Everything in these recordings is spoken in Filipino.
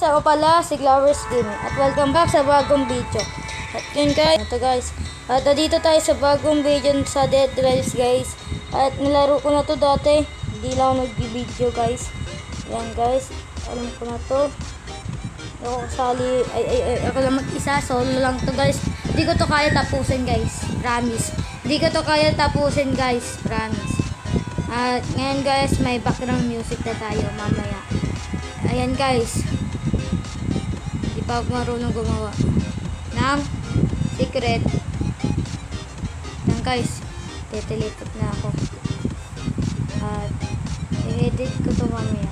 Sa ako pala si Glowers Gaming at welcome back sa bagong video. At yun guys, at dito tayo sa bagong video sa Dead Rails guys. At nilaro ko na to dati, hindi lang ako nag-video guys. Yan guys, alam ko na to. Ako kasali, ako lang mag-isa, solo lang to guys. Hindi ko to kaya tapusin guys, promise. Hindi ko to kaya tapusin guys, promise. At ngayon guys, may background music na tayo mamaya. Ayan guys. Hindi pa ako marunong gumawa ng secret. Ayan guys, teleport na ako. At i-edit ko to mamaya.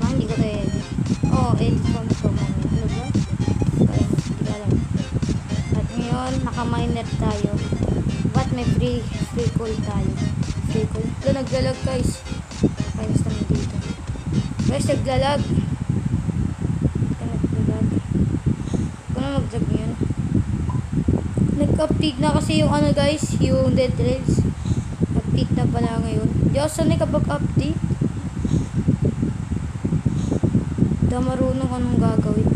Hindi ko to edit. Edit ko to mamaya. Ano ba? Hindi ka alam. At ngayon, naka-miner tayo. But may free call tayo. Free call. Ito naglalag guys. Kainis naman dito. Guys, naglalag. Kung na mag-lag yun. Nag-update na kasi yung ano guys, yung Dead Rails. Update na pala ngayon. Di ako sanay kapag update. Di ako marunong anong gagawin.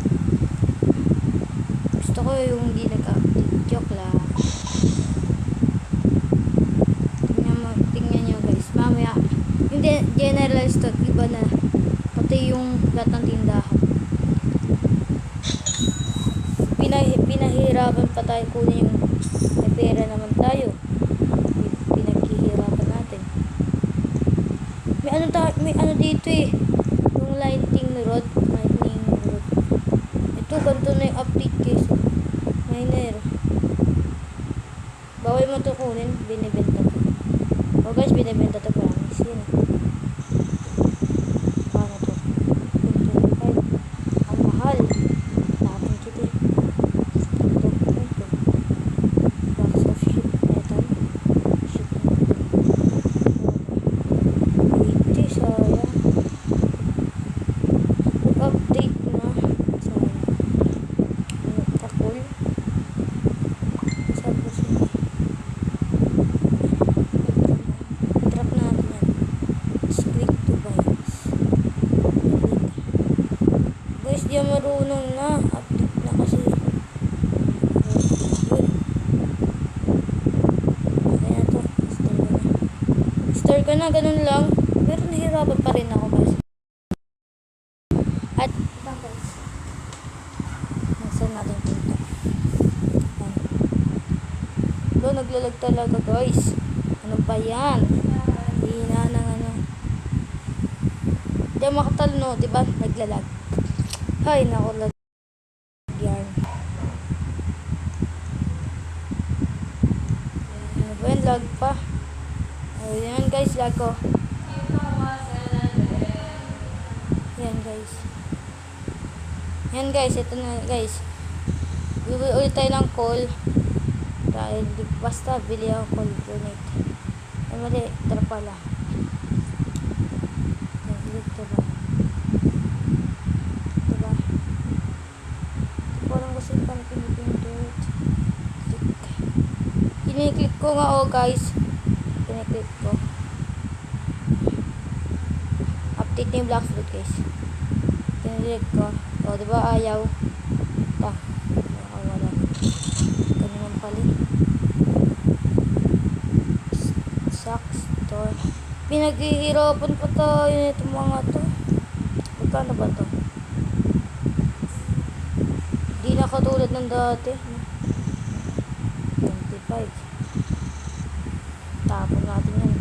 Gusto ko yung hindi nag-update. Joke lang. Tingnan nyo guys. Mamaya, yung general stock, iba na. Pati yung lahat ng tindahan. Pinahirapan pa tayo kunin yung may pera naman tayo. Pinaghihirapan natin. May ano dito eh. Yung lightning rod. Ito, ganito na yung update guys. Miner. Bawal mo ito kunin. Binibenta to. Guys, binibenta to. Promise yun. Paano to? 25. Ang mahal. Tapon kita eh. Di marunong na. Update na kasi. Kaya to. Star ka na. Ganun lang. Pero nahirapan pa rin ako guys. At guys. Nasaan natin punta? Ito naglalag talaga guys. Ano ba yan? Hina ng ano. Di makatalno. Diba? Naglalag. Ay, naku, lag yan. Ano ba yun? Lag pa. Ayan guys, lag ko. Yan guys. Yan guys, ito na guys. Bibili ulit tayo ng call. Dahil basta bili ako call donate. Ay mali, tara pala. Dito ba? Kiniklik ko nga guys. Kiniklik ko. Update na yung Blackfoot guys. Kiniklik ko. Diba ayaw? Nakawala. Ganun pala. Socks store. Pinaghihirapan pa tayo nito mga to. Magkano ba to? Di na katulad ng dati. 25. Tapon natin yan.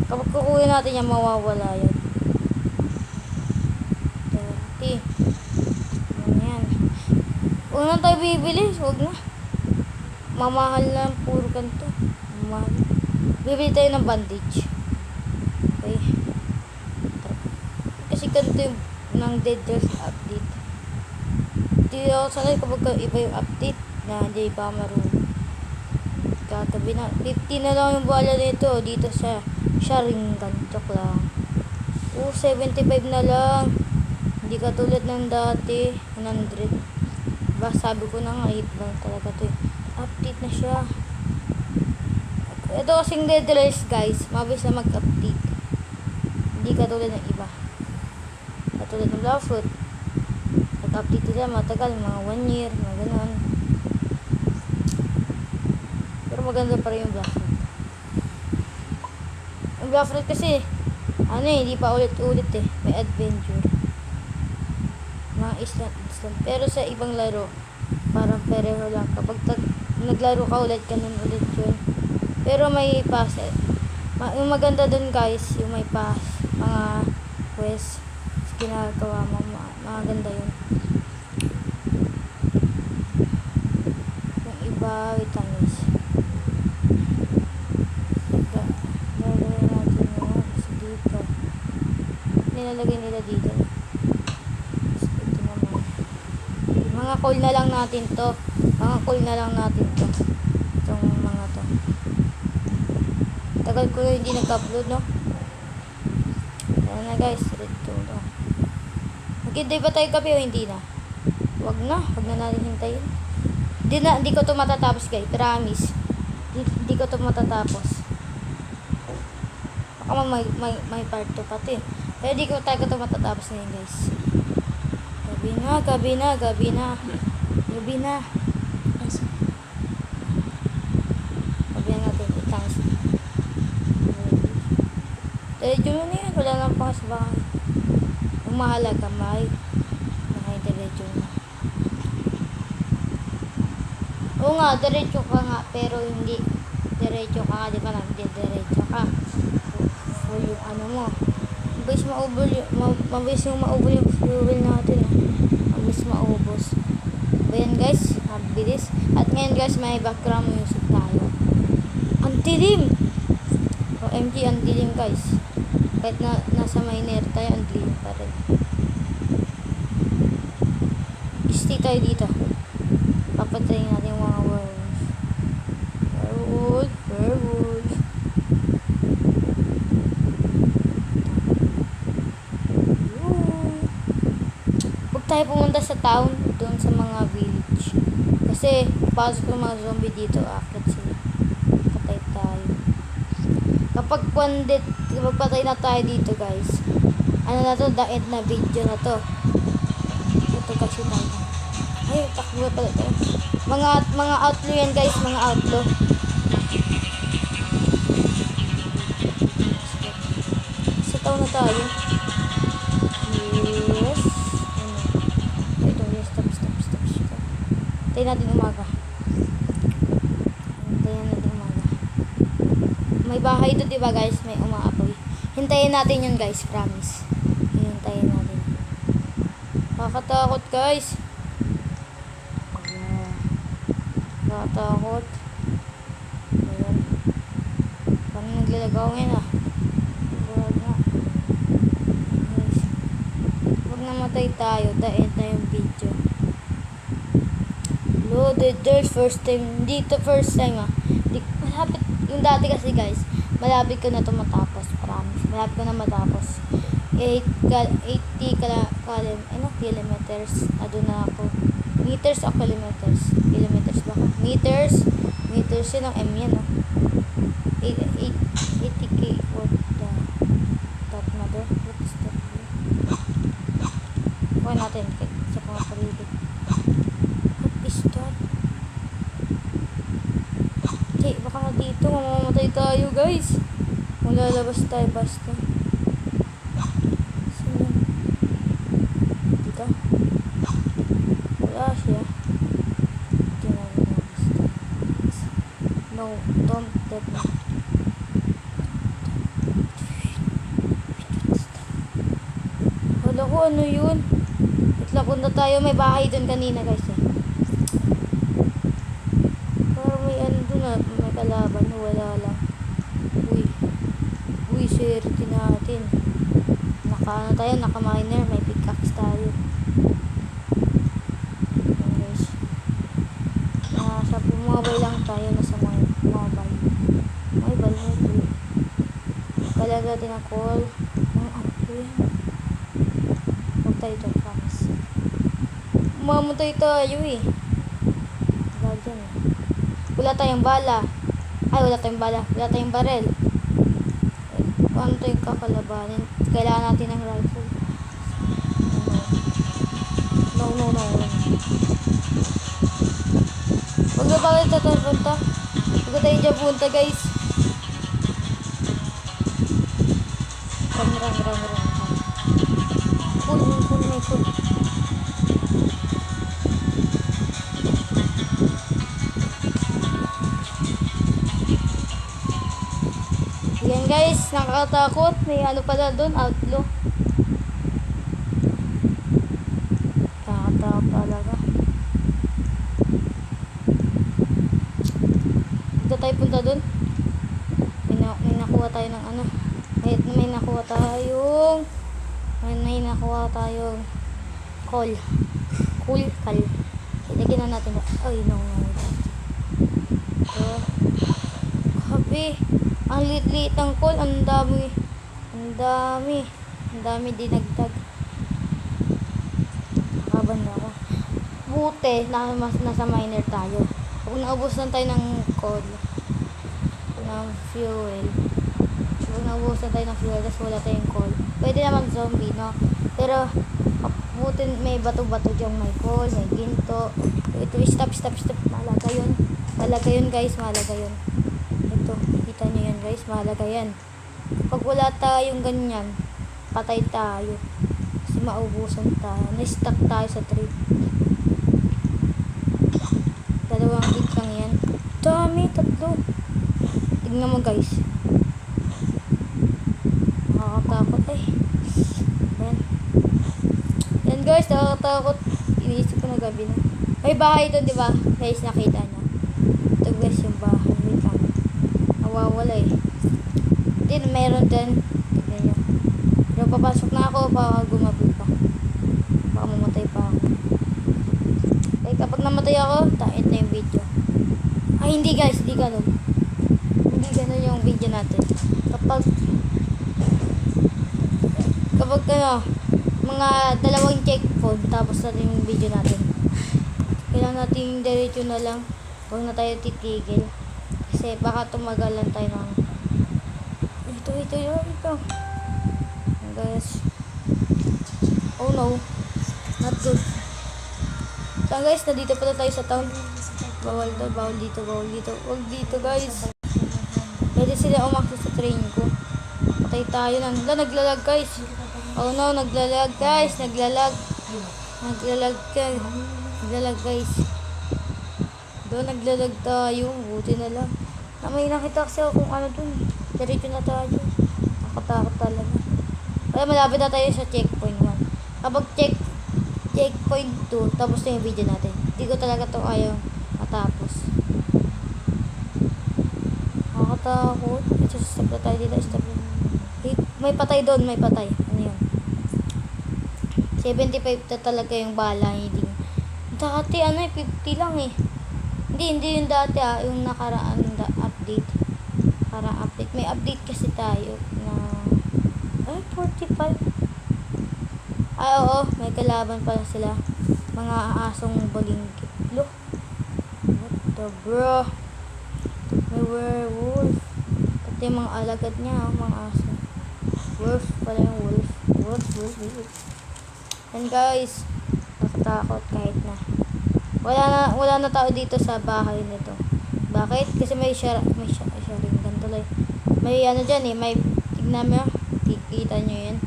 Kapag kukuha natin yan, mawawala yan. 30. Yan. Huwag na tayo bibili. Huwag na. Mamahal na puro ganito. Mamahal. Bibili tayo ng bandage. Okay. Kasi ganito yung ng Dead Rails update. Hindi ako sakay kapag iba yung update na hindi pa marunong. Katabi na 50 na lang yung bala nito dito sa Sharingan. Joke lang. 75 na lang. Hindi katulad ng dati 100. Sabi ko na nga 8 lang talaga to. Update na siya. Ito kasing Dead Rails guys, mabilis na mag-update. Hindi katulad ng iba. At katulad ng Blackfoot. Nag-update nila matagal, mga 1 year, mga ganun. Pero maganda pa rin yung Blackfoot. Yung Blackfoot kasi, hindi pa ulit-ulit eh. May adventure. Mga island. Pero sa ibang laro, parang pareho lang. Kapag naglaro ka ulit, ganun ulit yun. Pero may pass eh. Yung maganda dun guys, yung may pass, mga quest, ginagawa mo, maganda yun. Yung iba, wait lang guys. Lalagay natin yung isa dito. Nilalagay nila dito. Ito naman. Mga call na lang natin to. Itong mga to. Tagal ko hindi nag-upload, no? Ayan na guys, red to. Maghintay ba tayo gabi o hindi na? Wag na natin hintayin. Hindi ko to matatapos guys, promise. Hindi ko to matatapos. Baka may part 2 pati. Pero di ko tayo to matatapos ngayon guys. Gabi na. Sabihan natin itang. Diretso na yan. Wala lang pangasbahan. Ang mahalaga diretso na. Oo nga, diretso ka nga. Pero hindi diretso ka nga. Di ba lang? Hindi diretso ka. Full yung ano mo. Mabilis yung maubos yung fuel natin. Mabilis maubos. Ayan guys, mabilis. At ngayon guys, may background music tayo. Ang dilim! OMG, ang dilim guys. Kahit nasa miner tayo, ang dilim pa rin. Stay tayo dito. Papatayin natin yung mga werewolf. Huwag tayo pumunta sa town, doon sa mga village. Kasi, pasok ng mga zombie dito, akit sila. Patay tayo. Kapag patay na tayo dito guys, ano na to, the end na video na to. Ito kasi tayo. Ay, takbo pala tayo. Mga outlaw yan guys, mga outlaw. Sa town na tayo. Yes. Ito, yes, stop. Hintayin natin umaga. May bahay doon, diba guys? May umaapoy. Hintayin natin yun guys, promise. Hintayin natin. Nakakatakot guys. Nakakatakot. Ayan. Parang naglalagaw ngayon ah. Wag na. Guys. Huwag namatay tayo. The end na yung video. Loaded. There's first time. Dito first time ah. Malapit. Yung dati kasi guys, malapit ko na ito matapos, promise. Malapit ko na matapos. 80 kilometers. Ado na ako. Meters o kilometers? Kilometers ba ako? Meters yun ang M yan, no? 80k. What the? That mother? What is that? Kuha natin sa mga paligid. What is that? Okay, baka nga dito mamamatay tayo guys. Kung lalabas tayo basta. Saan yan? Dito? Wala siya. Dito na lalabas tayo. No, don't let me. Wala ko, ano yun? Itla punta tayo, may bahay dun kanina guys eh. May kalaban, wala lang. Uy, swerte natin. Naka-miner, may pickaxe tayo. Ayan guys. Nasa mobile lang tayo, nasa mobile. Kalaga natin ang call. Huwag tayo dyan, promise. Mamatay tayo eh. Wala dyan eh. Wala tayong bala. Wala tayong barel. Paano tayong kakalabanin? Kailangan natin ng rifle. bakit ito tayo punta? Huwag tayo dyan punta guys. Rang. Cool, may cool. Yan guys, nakakatakot. May ano pala doon, outlaw. Nakakatakot talaga. Dito tayo punta doon. May nakuha tayo ng ano. May nakuha tayong call. Kal. Ilagyan na natin. Ay, no. So, grabe. Ang liit-liit ng call. Ang dami dinagdag. Nakaban na ako. Buti, nasa miner tayo. Kung naubusan tayo ng call, ng fuel, naubusan tayo ng fuel, tapos wala tayong call. Pwede naman zombie, no? Pero, buti may bato-bato dyan, may call, may ginto. Ito, stop. Mahalaga yun, guys, mahalaga yun. Ito, kita nyo yan, guys, mahalaga yan. Pag wala tayong ganyan, patay tayo. Kasi maubusan tayo. Na-stuck tayo sa tree. 2 hit lang yan. Dami, 3. Tignan mo, guys. Nakakatakot eh. Yan guys, nakakatakot. Iniisip ko na gabi na. May bahay doon, di ba? Guys, nakita nyo. Ito guys yung bahay. Wait lang. Nawawala eh. Then, meron din. Tignan nyo. Pero papasok na ako, baka gumabi pa. Baka mamatay pa ako. Okay, kapag namatay ako, tait na yung video. Ay, hindi guys, hindi ganun. Hindi ganun yung video natin. Kapag mga 2 checkpoint, tapos natin yung video natin. Kailangan natin diretso na lang. Huwag na tayo titigil. Kasi baka tumagalan tayo ng... Ito. Guys. Oh no. Not good. So guys, nandito pala tayo sa town. Bawal dito. Huwag dito guys. Pwede sila umaksas sa train ko. Patay tayo lang. Naglalag guys. Oh no, naglalag guys. Naglalag guys. Doon naglalag tayo. Buti na lang. May nakita kasi ako kung ano dun. Diretso na tayo. Nakatakot talaga. Kaya malapit na tayo sa checkpoint 1. Kapag checkpoint 2, tapos na yung video natin. Hindi ko talaga to ayaw matapos. Nakatakot. Stop na tayo dito. Stop. May patay doon. Ano yun? 75 na talaga yung bala. Hindi. Dati 50 lang eh. Hindi yung dati yung nakaraan update. Parang update. May update kasi tayo na 45. Oo, may kalaban pala sila. Mga asong balinggit. Look. What the bro? May werewolf. Pati yung mga alagad niya, mga aso. Wolf pala yung wolf. Wolf. And guys, nakatakot kahit na. Wala na tao dito sa bahay nito. Bakit? Kasi may sharing gantuloy. May ano dyan eh, may tignan mo. Kita nyo yan.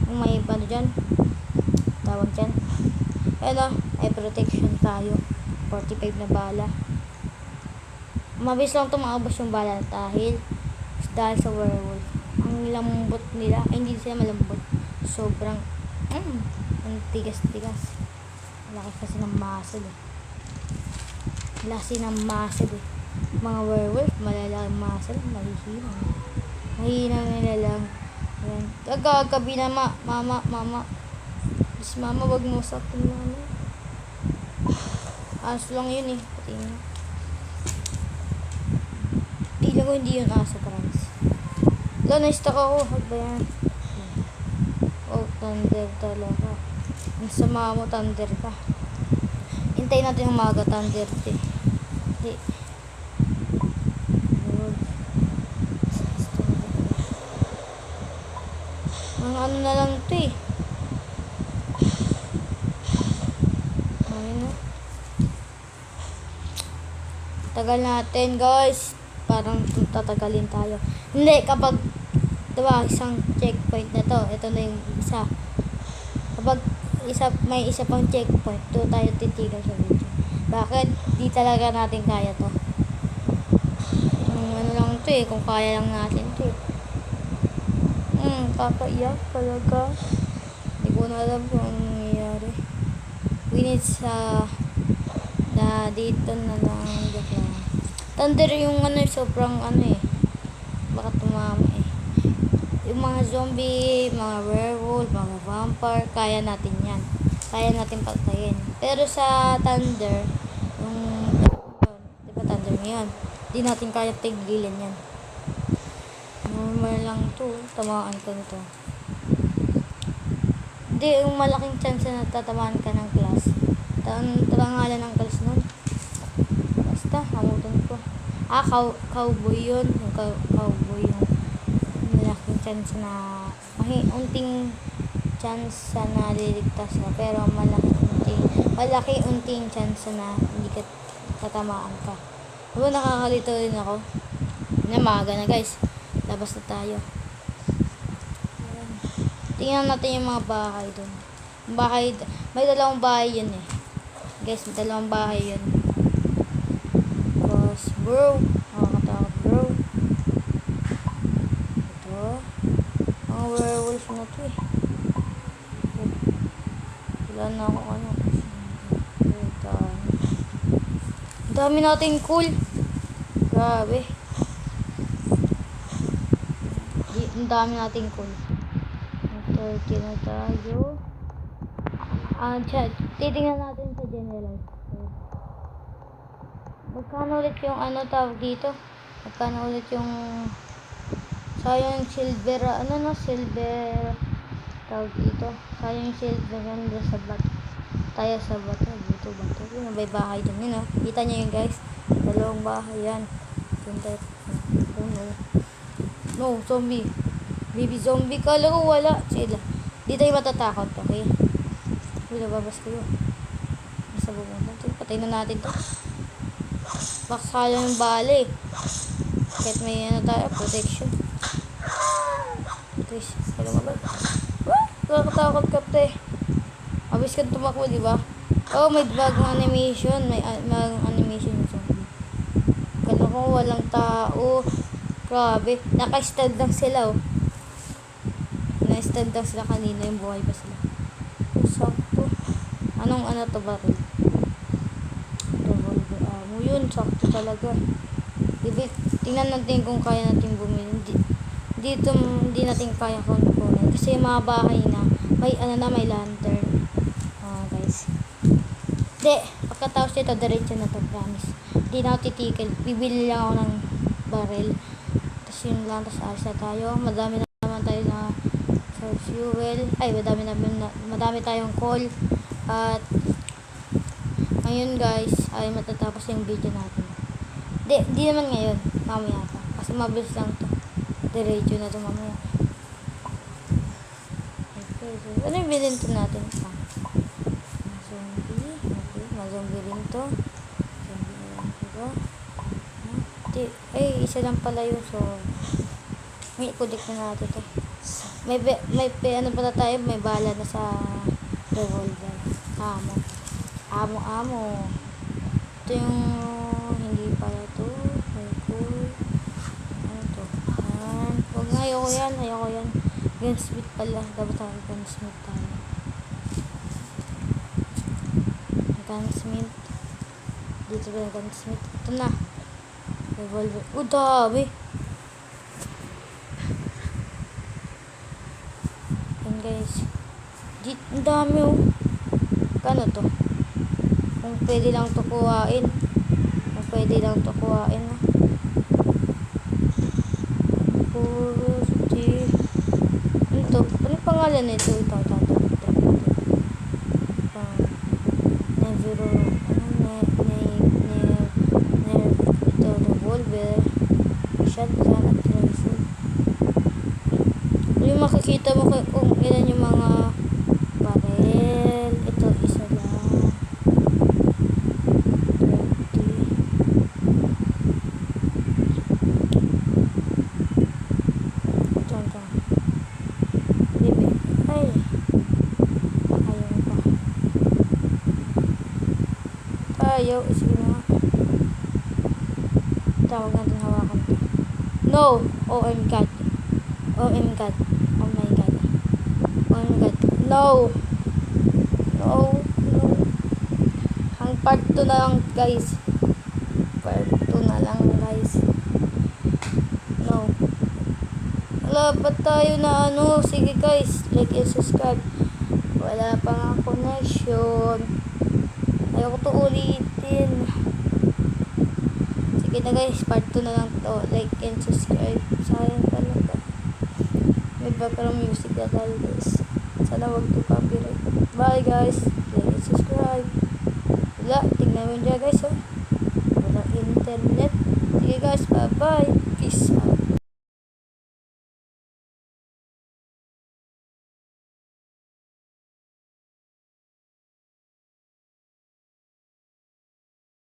May ano dyan. Tawag dyan. Ayan ay protection tayo. 45 na bala. Mabilis lang tumaabos yung bala dahil sa werewolf. Ang lambot nila. Ay, hindi sila malambot. Sobrang ang tigas-tigas. Laki kasi ng muscle eh. Lasi ng muscle eh. Mga werewolf, malalaking muscle, mahihina nila lang. Ayan. Gagabi na mama. Please mama, wag mo saktin mama. Aso lang yun eh. Pati yun. Tila ko hindi yun aso, friends. Na-stuck ako. Hag ba yan? Oh, thunder talaga. Ang sama mo, thunder ka. Hintayin natin umaga, thunder. Hindi. Mga ano na lang ito eh. Ayun na. Tagal natin guys. Parang tatagalin tayo. Hindi, kapag diba, isang checkpoint na to. Ito na yung isa. Kapag may isa pang checkpoint, doon tayo titigil sa video. Bakit? Di talaga natin kaya to. Ano lang to eh, kung kaya lang natin to eh. Kakaiyak talaga. Hindi ko na alam kung anong nangyayari. We need na dito na lang. Thunder yung sobrang eh. Baka tumama eh. Yung mga zombie, mga werewolf, mga vampire, kaya natin yan. Kaya natin patayin. Pero sa thunder, di ba thunder ngayon? Di natin kaya tigilin yan. Normal lang to. Tamaan ka nito. Hindi, yung malaking chance na tatamaan ka ng class. Tarangalan ng class nun. Basta, hamutan ko. Cowboy yun. Yung cowboy yung malaking chance na unting chance na liligtas ka. Pero malaki unting chance na hindi ka tatamaan ka. Diba nakakalito rin ako? Namaga na guys. Labas na tayo. Tingnan natin yung mga bahay doon. May dalawang bahay yun eh. Guys, may dalawang bahay yun. Boss, bro. Nakakatakot, bro. Ito. Mga werewolf na to eh. Wala na ako Ito. Ang dami natin cool. Grabe. Ang dami natin cool. 30 na tayo. Titingnan natin sa generalize. Magkano ulit yung tawag dito? Magkano ulit yung sayang silver, silver tawag dito. Sayang yung silver ganda sa bato. Tayo sa bato. Bato. Yun, may bahay dun. Yun, kita nyo yun guys. Dalawang bahay yan. No, zombie. Baby zombie. Kala ko wala sila. Di tayo matatakot, okay? Lababas kayo. Nasa bubong. Patay na natin to. Baksa lang yung bali. Kahit may tayo, protection. Guys, kaya lumabas. Nakakatakot kapte. Abis ka tumakbo, di ba? Oh, may bagong animation. May bagong animation yung zombie. Kala ko walang tao. Grabe. Naka-stand lang sila, oh. Na-stand lang sila kanina. Yung buhay pa sila. Sakto. Anong to ba? Yun, sakto talaga. Tingnan natin kung kaya natin bumili. Dito, hindi natin kaya kunin. Kasi mga bahay na, may may lantern. Guys. Hindi, pagkatapos nito, diretso na to, promise. Hindi na ako titikil. Bibili lang ako ng barrel. Tapos yun lang, tapos alis na tayo. Madami na naman tayo na fuel. Ay, madami tayong coal. At ngayon guys, ay matatapos yung video natin. Di naman ngayon, mamaya pa. Kasi mabilis lang to. Diretso na to mamaya. Okay, so ano yung bilinto natin? Zombie. Okay, ma-zombie rin to. Zombie na lang ito. Ay, isa lang pala yun. So, may kudik na natin to. May pala tayo, may bala na sa revolver. Amo. Ito yung hindi pala to. May cool. Ano to? Huwag nga, ayoko yan. Gunsmith pala. Dapat tayo gunsmith tayo. Gunsmith. Dito ba yung gunsmith? Ito na. Revolver. Dami. Yan guys. Ang dami oh. Kano to? Kung pwede lang to kuhain. Ano pangalan nito? Ito. Nevero. Ito, revolver. Shotgun at rifle. Yung makikita mo kung ilan yung mga barrel. Ito, isa lang. 20. ayaw. Sige na nga. Tawag natin hawakan to. No! Oh my god. Oh my god. Oh my god. Oh my god. No! No. No. Ang part 2 na lang guys. Part 2 na lang guys. No. Wala pa tayo na ano. Sige guys. Like and subscribe. Wala pa nga connection. Ayaw ko to ulitin. Sige na guys. Part 2 na lang to. Like and subscribe. Sayang talaga. May background music na tayo guys. Sana wag to copyright. Bye guys. Like and subscribe. Wala. Tingnan mo dyan guys. Oh. Walang internet. Sige guys. Bye bye. Peace out.